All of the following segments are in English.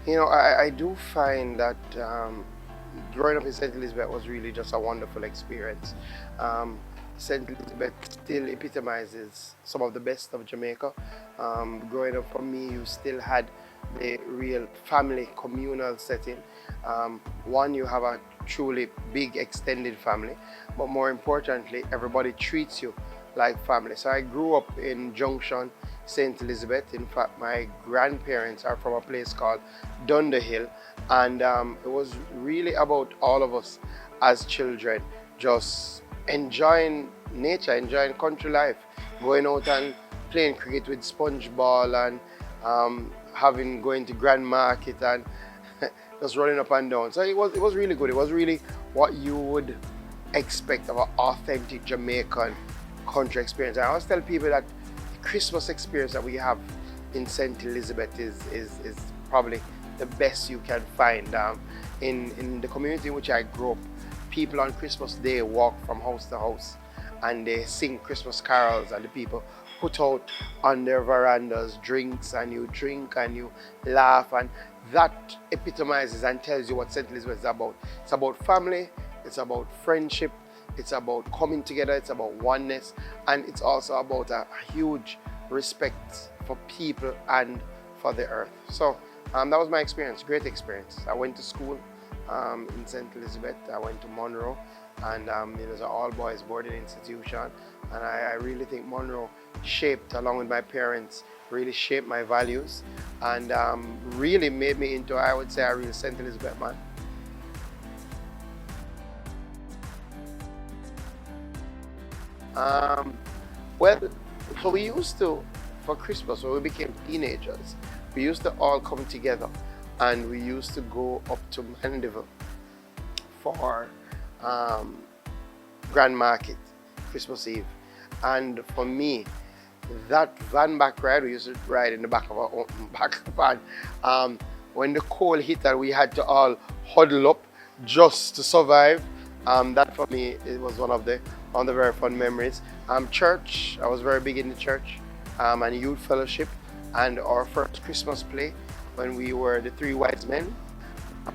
I do find that growing up in St. Elizabeth was really just a wonderful experience. Um, St. Elizabeth still epitomizes some of the best of Jamaica. Growing up for me, you still had the real family communal setting. One, you have a truly big extended family, but more importantly, everybody treats you like family. So I grew up in Junction, St. Elizabeth. In fact, my grandparents are from a place called Dunderhill, and it was really about all of us as children just enjoying nature, enjoying country life, going out and playing cricket with sponge ball and having going to Grand Market and just running up and down. So it was really good. It was really what you would expect of an authentic Jamaican country experience. I always tell people that the Christmas experience that we have in St. Elizabeth is probably the best you can find. In the community in which I grew up, people on Christmas Day walk from house to house and they sing Christmas carols, and the people put out on their verandas drinks, and you drink and you laugh, and that epitomizes and tells you what St. Elizabeth is about. It's about family, it's about friendship, it's about coming together, it's about oneness, and it's also about a huge respect for people and for the earth. So that was my experience, great experience. I went to school in St. Elizabeth, I went to Monroe, and it was an all-boys boarding institution, and I really think Monroe shaped, along with my parents, really shaped my values and really made me into, I would say, a real St. Elizabeth man. Um, well, so we used to, for Christmas, when we became teenagers, we used to all come together and we used to go up to Mandeville for um, Grand Market, Christmas Eve. And for me, that van back ride, we used to ride in the back of our own back van. When the cold hit and we had to all huddle up just to survive, that for me, it was one of the very fun memories. Church, I was very big in the church, and youth fellowship, and our first Christmas play when we were the three wise men,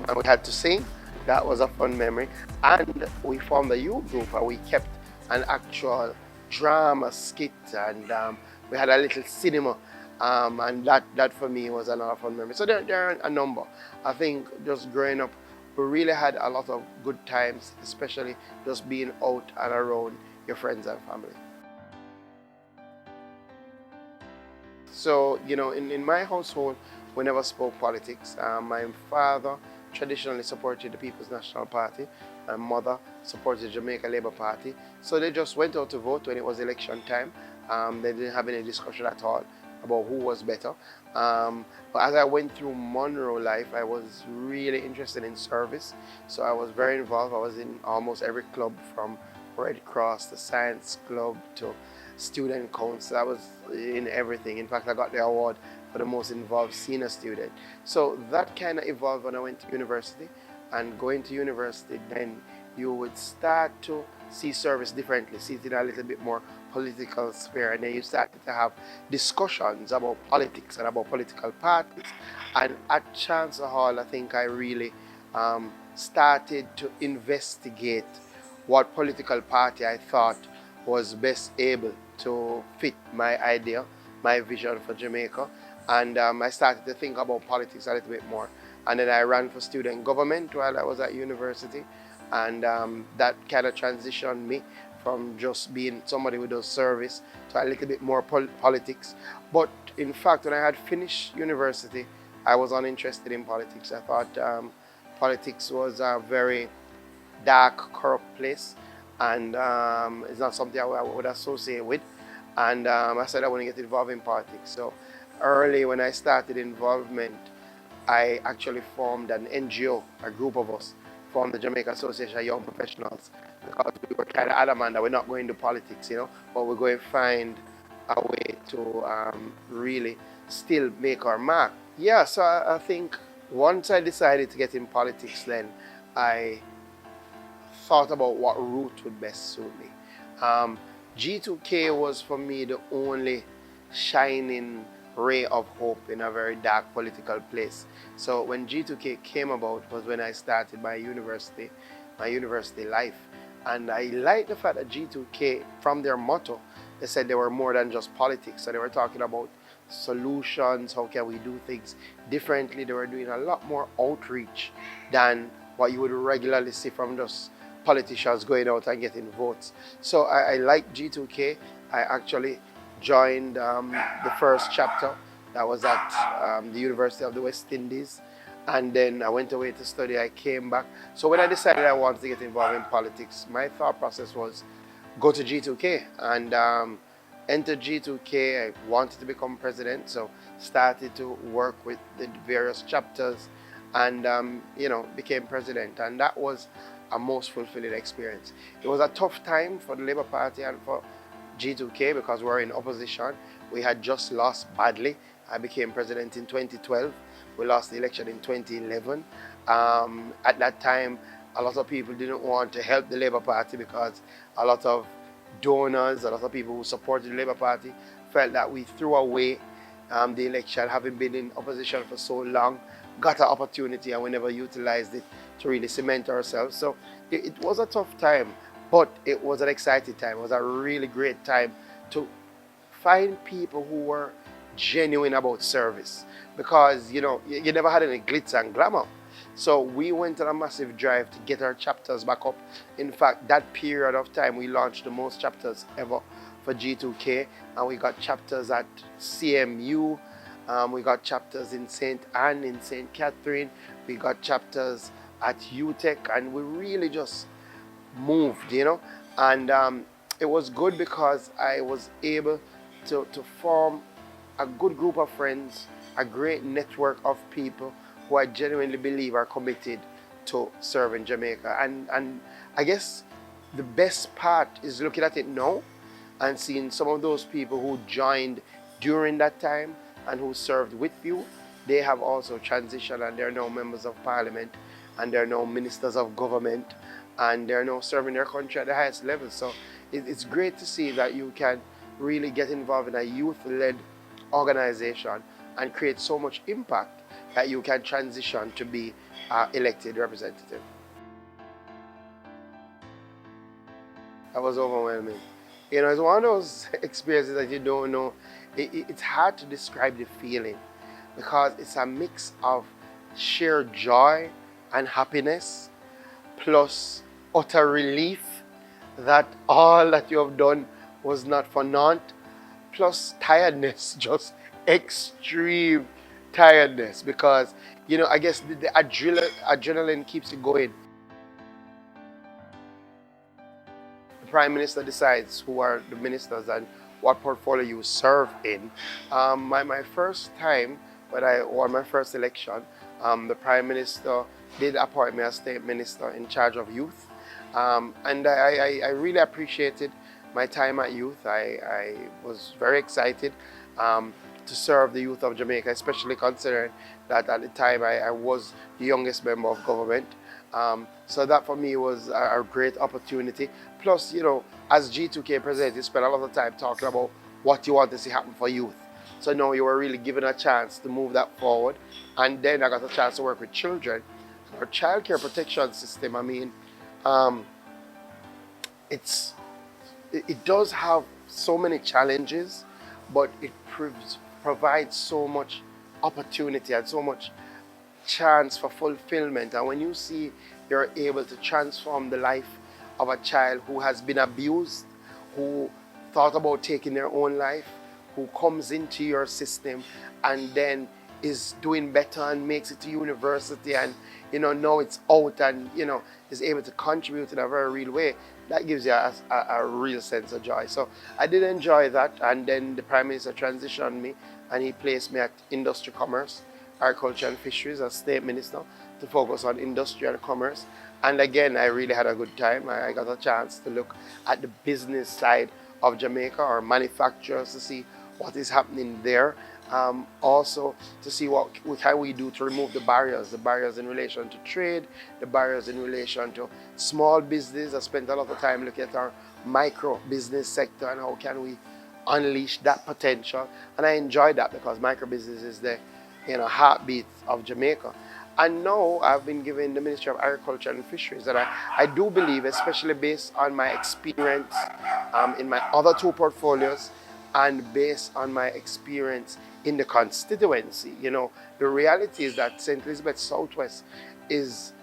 and we had to sing. That was a fun memory. And we formed a youth group and we kept an actual drama skit, and we had a little cinema. And that for me was another fun memory. So there are a number. I think just growing up, we really had a lot of good times, especially just being out and around your friends and family. So, in my household, we never spoke politics. My father traditionally supported the People's National Party. My mother supported the Jamaica Labour Party. So they just went out to vote when it was election time. They didn't have any discussion at all about who was better. But as I went through Monroe life, I was really interested in service. So I was very involved. I was in almost every club, from Red Cross to Science Club to student council. I was in everything. In fact, I got the award for the most involved senior student. So that kind of evolved when I went to university. And going to university, then you would start to see service differently, see it in a little bit more political sphere, and then you started to have discussions about politics and about political parties. And at Chancellor Hall, I think I really started to investigate what political party I thought was best able to fit my idea, my vision for Jamaica. And I started to think about politics a little bit more. And then I ran for student government while I was at university. And that kind of transitioned me from just being somebody who does service to a little bit more politics. But in fact, when I had finished university, I was uninterested in politics. I thought politics was a very dark, corrupt place, and it's not something I would associate with. And I said I want to get involved in politics. So early when I started involvement, I actually formed an NGO, a group of us, formed the Jamaica Association of Young Professionals, because we were kind of adamant that we're not going to politics, but we're going to find a way to really still make our mark. Yeah, so I think once I decided to get in politics, then I thought about what route would best suit me. G2K was for me the only shining ray of hope in a very dark political place. So when G2K came about was when I started my university life. And I like the fact that G2K, from their motto, they said they were more than just politics. So they were talking about solutions, how can we do things differently. They were doing a lot more outreach than what you would regularly see from just politicians going out and getting votes. So I like G2K. I actually joined the first chapter that was at the University of the West Indies. And then I went away to study. I came back. So when I decided I wanted to get involved in politics, my thought process was go to G2K and enter G2K. I wanted to become president, so started to work with the various chapters and became president. And that was a most fulfilling experience. It was a tough time for the Labour Party and for G2K because we were in opposition. We had just lost badly. I became president in 2012. We lost the election in 2011. At that time, a lot of people didn't want to help the Labour Party because a lot of donors, a lot of people who supported the Labour Party felt that we threw away the election, having been in opposition for so long, got an opportunity and we never utilized it to really cement ourselves. So it was a tough time, but it was an exciting time. It was a really great time to find people who were genuine about service because you never had any glitz and glamour. So we went on a massive drive to get our chapters back up. In fact, that period of time we launched the most chapters ever for G2K, and we got chapters at CMU, we got chapters in St. Anne, in St. Catherine, we got chapters at UTech, and we really just moved, and it was good because I was able to form a good group of friends, a great network of people who I genuinely believe are committed to serving Jamaica. And I guess the best part is looking at it now and seeing some of those people who joined during that time and who served with you. They have also transitioned and they're now members of parliament and they're now ministers of government and they're now serving their country at the highest level. So it's great to see that you can really get involved in a youth-led organization and create so much impact that you can transition to be elected representative. That was overwhelming. It's one of those experiences that you don't know. It's hard to describe the feeling because it's a mix of sheer joy and happiness plus utter relief that all that you have done was not for naught, plus tiredness, just extreme tiredness because, I guess the adrenaline keeps you going. The Prime Minister decides who are the ministers and what portfolio you serve in. My first time, when I won my first election, the Prime Minister did appoint me as State Minister in charge of youth. And I really appreciated my time at youth. I was very excited to serve the youth of Jamaica, especially considering that at the time I was the youngest member of government. So that for me was a great opportunity. Plus, as G2K president, you spend a lot of time talking about what you want to see happen for youth. So now you were really given a chance to move that forward. And then I got a chance to work with children. Our child care protection system, it does have so many challenges, but it provides so much opportunity and so much chance for fulfillment. And when you see you're able to transform the life of a child who has been abused, who thought about taking their own life, who comes into your system and then is doing better and makes it to university and now it's out and is able to contribute in a very real way, that gives you a real sense of joy. So I did enjoy that, and then the Prime Minister transitioned me and he placed me at Industry, Commerce, Agriculture and Fisheries as State Minister to focus on industry and commerce. And again, I really had a good time. I got a chance to look at the business side of Jamaica, or manufacturers, to see what is happening there. Also to see what can we do to remove the barriers in relation to trade, the barriers in relation to small business. I spent a lot of time looking at our micro business sector and how can we unleash that potential. And I enjoy that because microbusiness is the heartbeat of Jamaica. And now I've been given the Ministry of Agriculture and Fisheries, and I do believe, especially based on my experience in my other two portfolios and based on my experience in the constituency, the reality is that St. Elizabeth Southwest is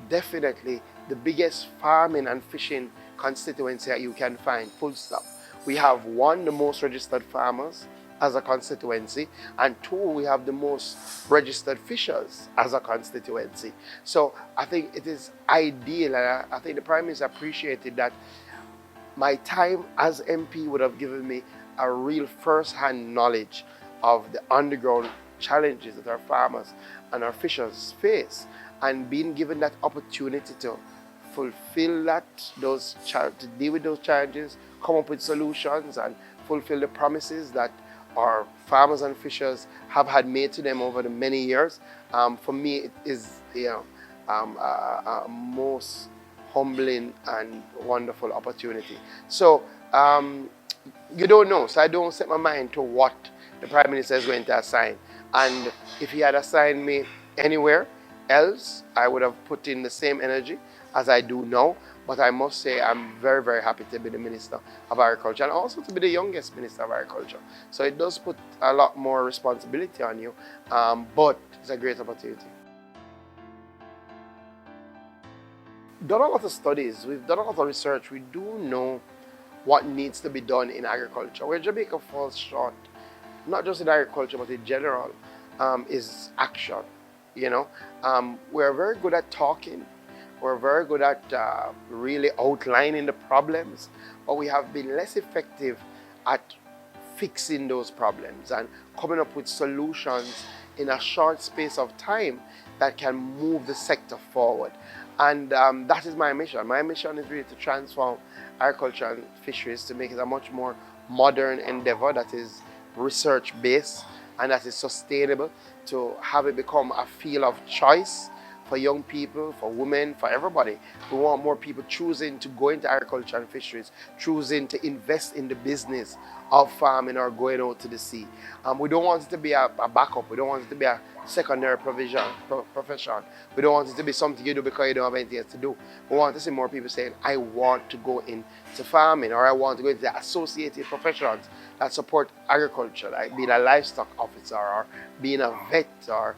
definitely the biggest farming and fishing constituency that you can find, full stop. We have one, the most registered farmers as a constituency, and two, we have the most registered fishers as a constituency. So I think it is ideal, and I think the Prime Minister appreciated that my time as MP would have given me a real first-hand knowledge of the underground challenges that our farmers and our fishers face, and being given that opportunity to fulfill to deal with those challenges, come up with solutions, and fulfill the promises that our farmers and fishers have had made to them over the many years. For me, it is a most humbling and wonderful opportunity. So you don't know, so I don't set my mind to what the Prime Minister is going to assign. And if he had assigned me anywhere else, I would have put in the same energy as I do now. But I must say I'm very, very happy to be the Minister of Agriculture and also to be the youngest Minister of Agriculture. So it does put a lot more responsibility on you, but it's a great opportunity. Done a lot of studies, we've done a lot of research. We do know what needs to be done in agriculture. Where Jamaica falls short, not just in agriculture but in general, is action. We're very good at talking. We're very good at really outlining the problems, but we have been less effective at fixing those problems and coming up with solutions in a short space of time that can move the sector forward. And that is my mission. My mission is really to transform agriculture and fisheries to make it a much more modern endeavor that is research-based and that is sustainable, to have it become a field of choice for young people, for women, for everybody. We want more people choosing to go into agriculture and fisheries, choosing to invest in the business of farming or going out to the sea. We don't want it to be a backup. We don't want it to be a secondary profession. We don't want it to be something you do because you don't have anything else to do. We want to see more people saying, I want to go into farming, or I want to go into the associated professions that support agriculture, like being a livestock officer, or being a vet, or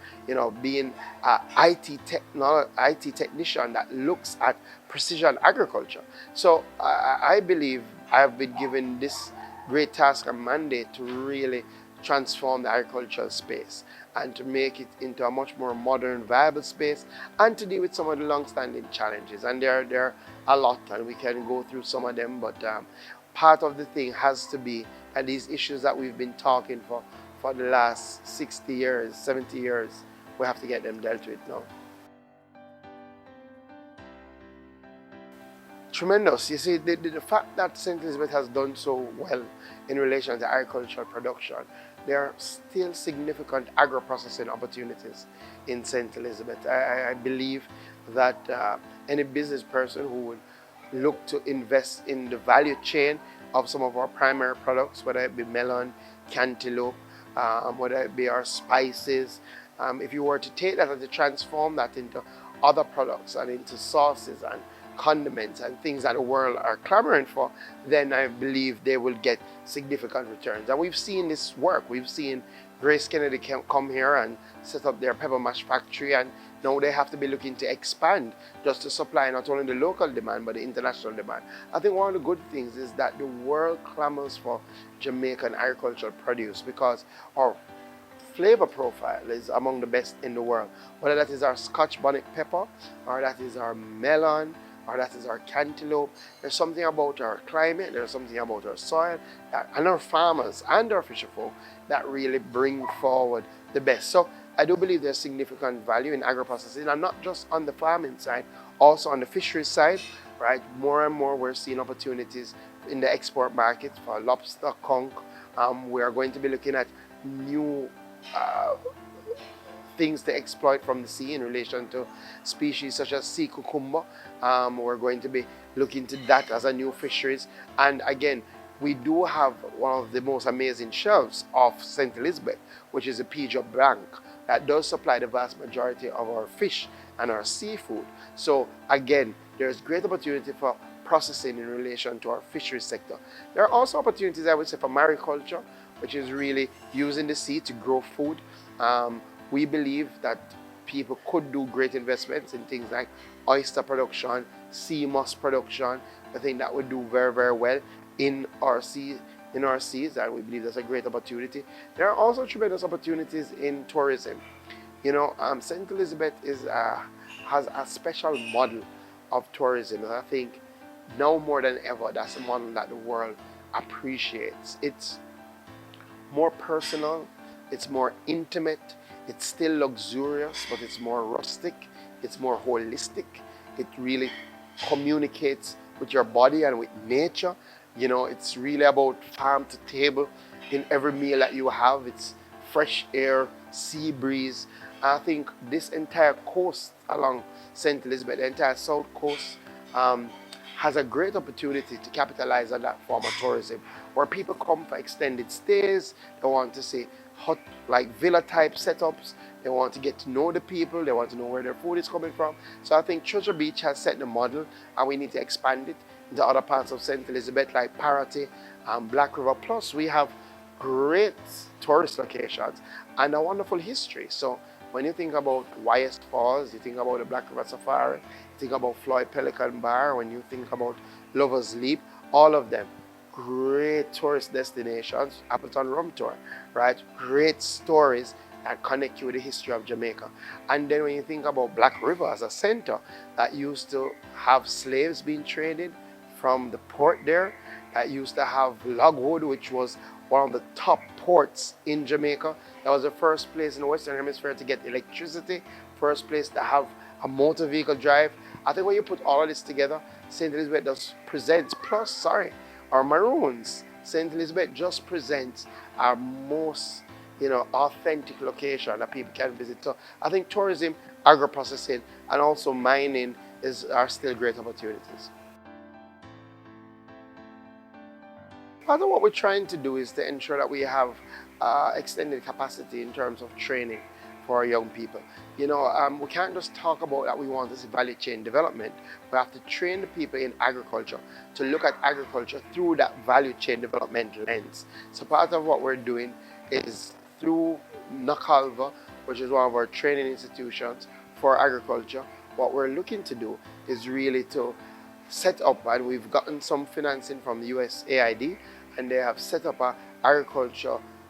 being an IT technician that looks at precision agriculture. So I believe I have been given this great task and mandate to really transform the agricultural space and to make it into a much more modern, viable space, and to deal with some of the long-standing challenges. And there are a lot, and we can go through some of them, but part of the thing has to be that these issues that we've been talking for the last 60 years, 70 years, we have to get them dealt with now. Tremendous. You see, the fact that St. Elizabeth has done so well in relation to agricultural production, there are still significant agro-processing opportunities in St. Elizabeth. I believe that any business person who would look to invest in the value chain of some of our primary products, whether it be melon, cantaloupe, whether it be our spices, if you were to take that and to transform that into other products and into sauces and condiments and things that the world are clamoring for, then I believe they will get significant returns. And we've seen this work. We've seen Grace Kennedy come here and set up their pepper mash factory, and now they have to be looking to expand just to supply not only the local demand but the international demand. I think one of the good things is that the world clamors for Jamaican agricultural produce because our flavor profile is among the best in the world. Whether that is our Scotch bonnet pepper, or that is our melon, or that is our cantaloupe. There's something about our climate, there's something about our soil, and our farmers and our fisher folk that really bring forward the best. So I do believe there's significant value in agro-processing, and not just on the farming side, also on the fisheries side, right? More and more we're seeing opportunities in the export market for lobster, conch. We are going to be looking at new things to exploit from the sea in relation to species such as sea cucumber. We're going to be looking to that as a new fisheries. And again, we do have one of the most amazing shelves of St. Elizabeth, which is a Pigeon Bank that does supply the vast majority of our fish and our seafood. So again, there's great opportunity for processing in relation to our fisheries sector. There are also opportunities, I would say, for mariculture, which is really using the sea to grow food. We believe that people could do great investments in things like oyster production, sea moss production. I think that would do very, very well in our seas, and we believe that's a great opportunity. There are also tremendous opportunities in tourism. St. Elizabeth has a special model of tourism, and I think now more than ever, that's a model that the world appreciates. It's more personal, it's more intimate, it's still luxurious, but it's more rustic, it's more holistic. It really communicates with your body and with nature. It's really about farm to table in every meal that you have. It's fresh air, sea breeze. I think this entire coast along St. Elizabeth, the entire south coast, has a great opportunity to capitalize on that form of tourism, where people come for extended stays. They want to see hot, like villa type setups. They want to get to know the people. They want to know where their food is coming from. So I think Treasure Beach has set the model, and we need to expand it into other parts of St. Elizabeth like Parity and Black River. Plus, we have great tourist locations and a wonderful history. So when you think about Wyeth Falls, you think about the Black River Safari, you think about Floyd Pelican Bar, when you think about Lover's Leap, all of them great tourist destinations. Appleton Rum Tour, right? Great stories that connect you with the history of Jamaica. And then when you think about Black River as a center that used to have slaves being traded from the port there, that used to have Logwood, which was one of the top ports in Jamaica. That was the first place in the Western Hemisphere to get electricity, first place to have a motor vehicle drive. I think when you put all of this together, St. Elizabeth just presents, our Maroons. St. Elizabeth just presents our most authentic location that people can visit. So I think tourism, agro-processing, and also mining are still great opportunities. Part of what we're trying to do is to ensure that we have extended capacity in terms of training for our young people. We can't just talk about that we want this value chain development. We have to train the people in agriculture to look at agriculture through that value chain development lens. So part of what we're doing is through NACALVA, which is one of our training institutions for agriculture. What we're looking to do is really to set up, and we've gotten some financing from the USAID, and they have set up a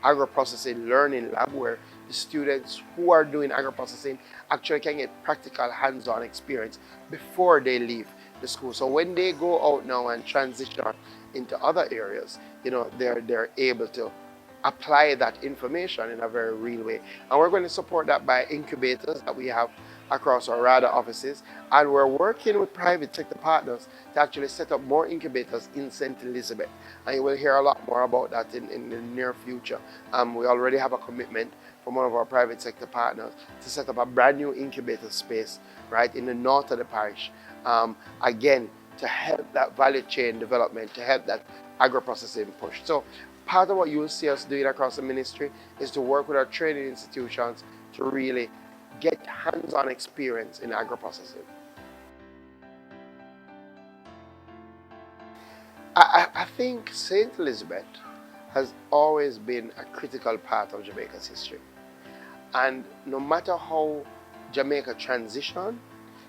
agro-processing learning lab where the students who are doing agro-processing actually can get practical hands-on experience before they leave the school. So when they go out now and transition into other areas, they're able to apply that information in a very real way. And we're going to support that by incubators that we have across our RADA offices, and we're working with private sector partners to actually set up more incubators in St. Elizabeth. And you will hear a lot more about that in the near future. We already have a commitment from one of our private sector partners to set up a brand new incubator space right in the north of the parish. Again, to help that value chain development, to help that agro-processing push. So part of what you will see us doing across the ministry is to work with our training institutions to really get hands-on experience in agro-processing. I think St. Elizabeth has always been a critical part of Jamaica's history. And no matter how Jamaica transitioned,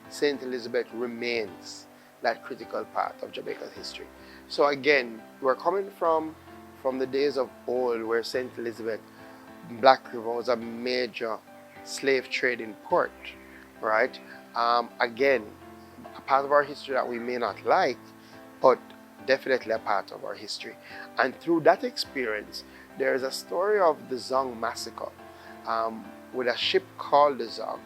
St. Elizabeth remains that critical part of Jamaica's history. So again, we're coming from the days of old where St. Elizabeth, Black River was a major slave trading port, right? Again, a part of our history that we may not like, but definitely a part of our history. And through that experience, there is a story of the Zong massacre with a ship called the Zong,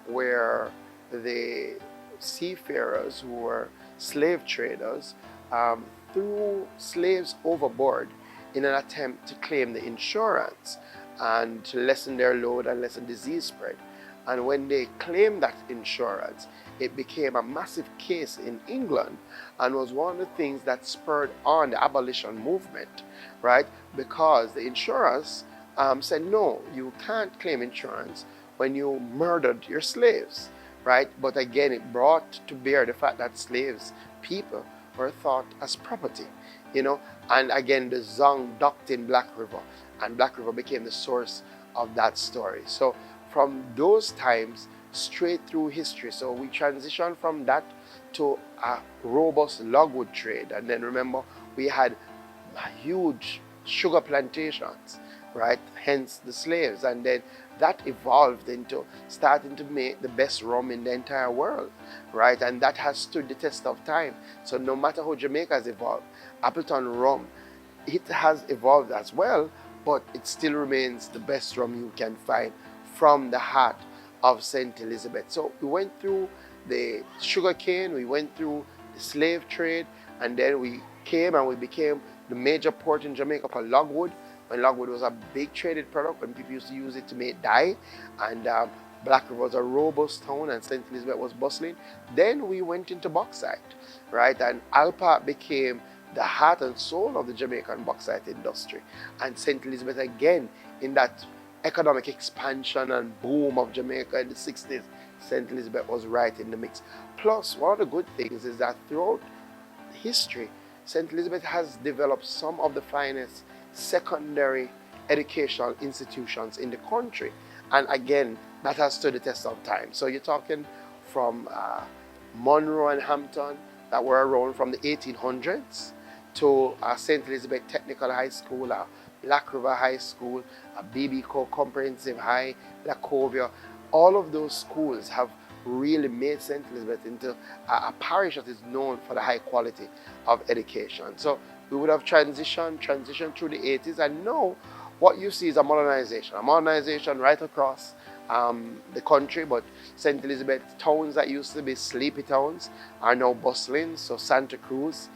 where the seafarers who were slave traders threw slaves overboard in an attempt to claim the insurance and to lessen their load and lessen disease spread. And when they claimed that insurance, it became a massive case in England and was one of the things that spurred on the abolition movement, right? Because the insurers said, no, you can't claim insurance when you murdered your slaves, right? But again, it brought to bear the fact that slaves, people, were thought as property, and again, the Zong docked in Black River, and Black River became the source of that story. So from those times, straight through history, so we transitioned from that to a robust logwood trade. And then remember, we had huge sugar plantations, right? Hence the slaves. And then that evolved into starting to make the best rum in the entire world, right? And that has stood the test of time. So no matter how Jamaica has evolved, Appleton rum, it has evolved as well, but it still remains the best rum you can find from the heart of St. Elizabeth. So we went through the sugar cane, we went through the slave trade, and then we came and we became the major port in Jamaica for logwood, when logwood was a big traded product, when people used to use it to make dye, and Black River was a robust town and St. Elizabeth was bustling. Then we went into bauxite, right? And Alpa became the heart and soul of the Jamaican bauxite industry. And St. Elizabeth, again, in that economic expansion and boom of Jamaica in the 60s, St. Elizabeth was right in the mix. Plus, one of the good things is that throughout history, St. Elizabeth has developed some of the finest secondary educational institutions in the country. And again, that has stood the test of time. So you're talking from Monroe and Hampton that were around from the 1800s to St. Elizabeth Technical High School, Black River High School, BB Comprehensive High, Lacovia. All of those schools have really made St. Elizabeth into a parish that is known for the high quality of education. So we would have transitioned through the 80s, and now what you see is a modernization right across the country. But St. Elizabeth towns that used to be sleepy towns are now bustling. So Santa Cruz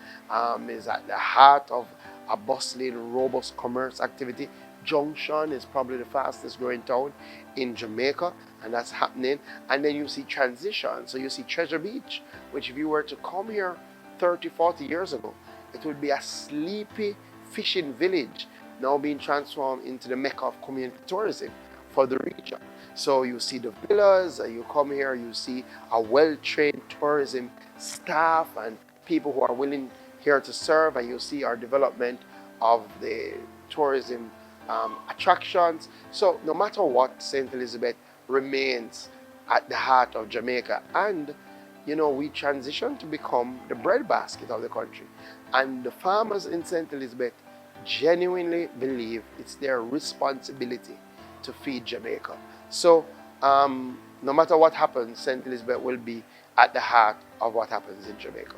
is at the heart of a bustling, robust commerce activity. Junction is probably the fastest growing town in Jamaica, and that's happening. And then you see transition. So you see Treasure Beach, which if you were to come here 30, 40 years ago, it would be a sleepy fishing village, now being transformed into the mecca of community tourism for the region. So you see the villas, you come here, you see a well-trained tourism staff and people who are willing here to serve, and you see our development of the tourism attractions. So no matter what, St. Elizabeth remains at the heart of Jamaica. And we transitioned to become the breadbasket of the country. And the farmers in St. Elizabeth genuinely believe it's their responsibility to feed Jamaica. So no matter what happens, St. Elizabeth will be at the heart of what happens in Jamaica.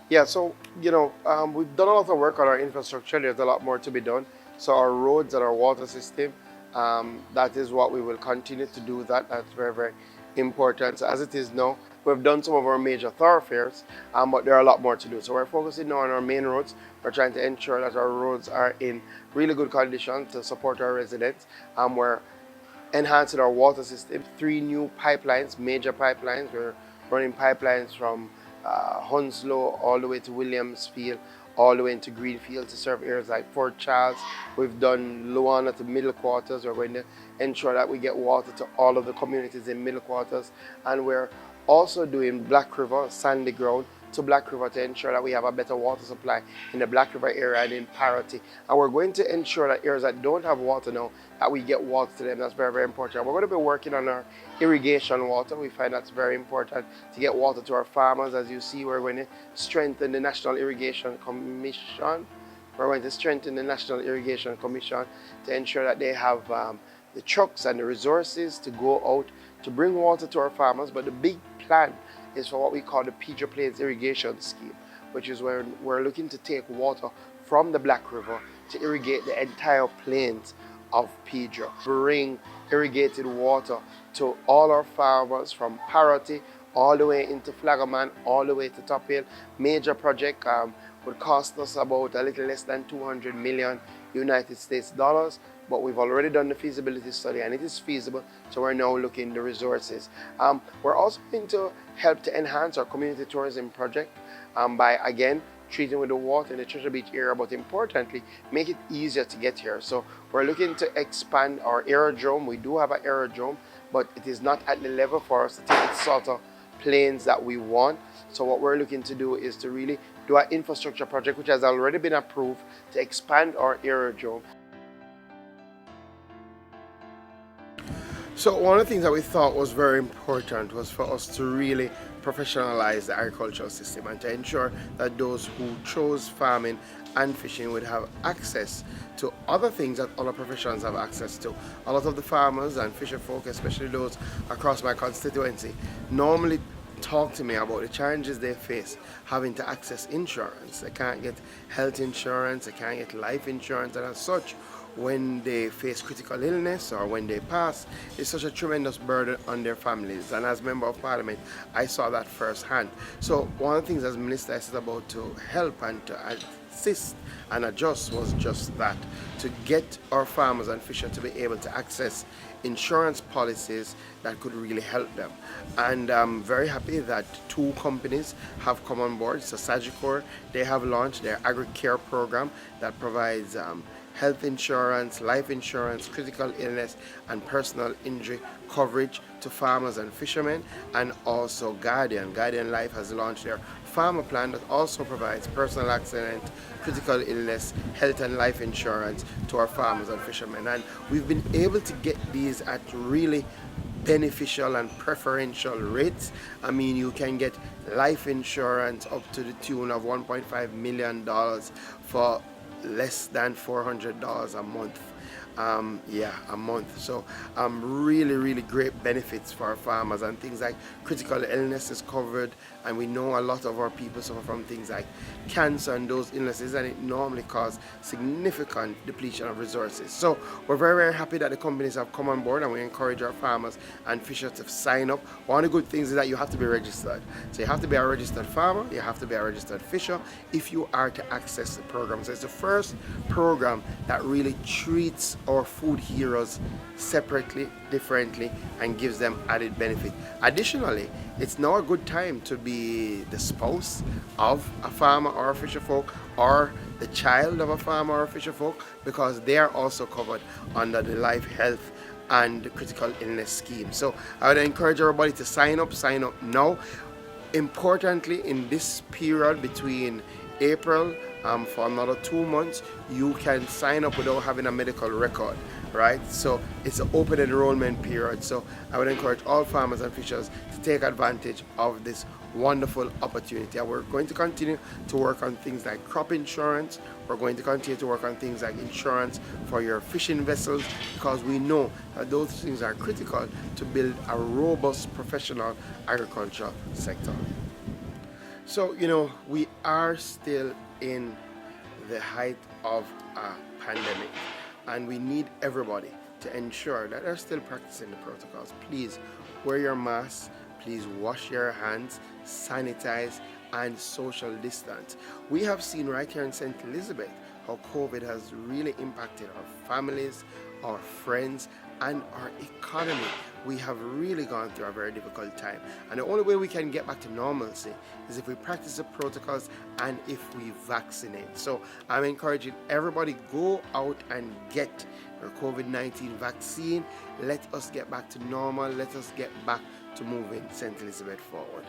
Yeah, so we've done a lot of work on our infrastructure. There's a lot more to be done. So our roads and our water system, that is what we will continue to do. That's very, very important. So as it is now, we've done some of our major thoroughfares, but there are a lot more to do. So we're focusing now on our main roads. We're trying to ensure that our roads are in really good condition to support our residents. We're enhancing our water system. 3 new pipelines, major pipelines. We're running pipelines from Hounslow all the way to Williamsfield, all the way into Greenfield to serve areas like Fort Charles. We've done Luana to Middle Quarters. We're going to ensure that we get water to all of the communities in Middle Quarters. And we're also doing Black River, Sandy Ground to Black River to ensure that we have a better water supply in the Black River area and in Parity. And we're going to ensure that areas that don't have water now, that we get water to them. That's very, very important. We're going to be working on our irrigation water. We find that's very important to get water to our farmers. As you see, we're going to strengthen the National Irrigation Commission. We're going to strengthen the National Irrigation Commission to ensure that they have the trucks and the resources to go out to bring water to our farmers. But the big plan is for what we call the Pedro Plains Irrigation Scheme, which is where we're looking to take water from the Black River to irrigate the entire plains of Pedro. Bring irrigated water to all our farmers from Parity all the way into Flagaman, all the way to Top Hill. Major project would cost us about a little less than 200 million United States dollars. but we've already done the feasibility study and it is feasible, so we're now looking at the resources. We're also going to help to enhance our community tourism project by, again, treating with the water in the Treasure Beach area, but importantly, make it easier to get here. So we're looking to expand our aerodrome. We do have an aerodrome, but it is not at the level for us to take the sort of planes that we want. So what we're looking to do is to really do an infrastructure project, which has already been approved, to expand our aerodrome. So one of the things that we thought was very important was for us to really professionalize the agricultural system and to ensure that those who chose farming and fishing would have access to other things that other professions have access to. A lot of the farmers and fisher folk, especially those across my constituency, normally talk to me about the challenges they face having to access insurance. They can't get health insurance, they can't get life insurance, and as such, when they face critical illness or when they pass, it's such a tremendous burden on their families. And as Member of Parliament, I saw that firsthand. So one of the things as Minister I set about to help and to assist and adjust was just that, to get our farmers and fishers to be able to access insurance policies that could really help them. And I'm very happy that 2 companies have come on board. So Sagicor, they have launched their AgriCare program that provides health insurance, life insurance, critical illness and personal injury coverage to farmers and fishermen. And also Guardian Life has launched their farmer plan that also provides personal accident, critical illness, health and life insurance to our farmers and fishermen. And we've been able to get these at really beneficial and preferential rates. I mean, you can get life insurance up to the tune of $1.5 million for less than $400 a month. A month. So really great benefits for our farmers, and things like critical illness is covered, and we know a lot of our people suffer from things like cancer and those illnesses, and it normally causes significant depletion of resources. So we're very happy that the companies have come on board, and we encourage our farmers and fishers to sign up. One of the good things is that you have to be registered. So you have to be a registered farmer, you have to be a registered fisher if you are to access the program. So it's the first program that really treats our food heroes separately, differently, and gives them added benefit. Additionally, it's now a good time to be the spouse of a farmer or a fisher folk, or the child of a farmer or a fisher folk, because they are also covered under the life, health and critical illness scheme. So I would encourage everybody to sign up now. Importantly, in this period between April for another 2 months, you can sign up without having a medical record, right? So it's an open enrollment period. So I would encourage all farmers and fishers to take advantage of this wonderful opportunity. And we're going to continue to work on things like crop insurance. We're going to continue to work on things like insurance for your fishing vessels, because we know that those things are critical to build a robust professional agriculture sector. So, we are still in the height of a pandemic, and we need everybody to ensure that they're still practicing the protocols. Please wear your mask, please wash your hands, sanitize, and social distance. We have seen right here in St. Elizabeth how COVID has really impacted our families, our friends, and our economy. We have really gone through a very difficult time, and the only way we can get back to normalcy is if we practice the protocols and if we vaccinate. So I'm encouraging everybody, go out and get your COVID-19 vaccine. Let us get back to normal. Let us get back to moving St. Elizabeth forward.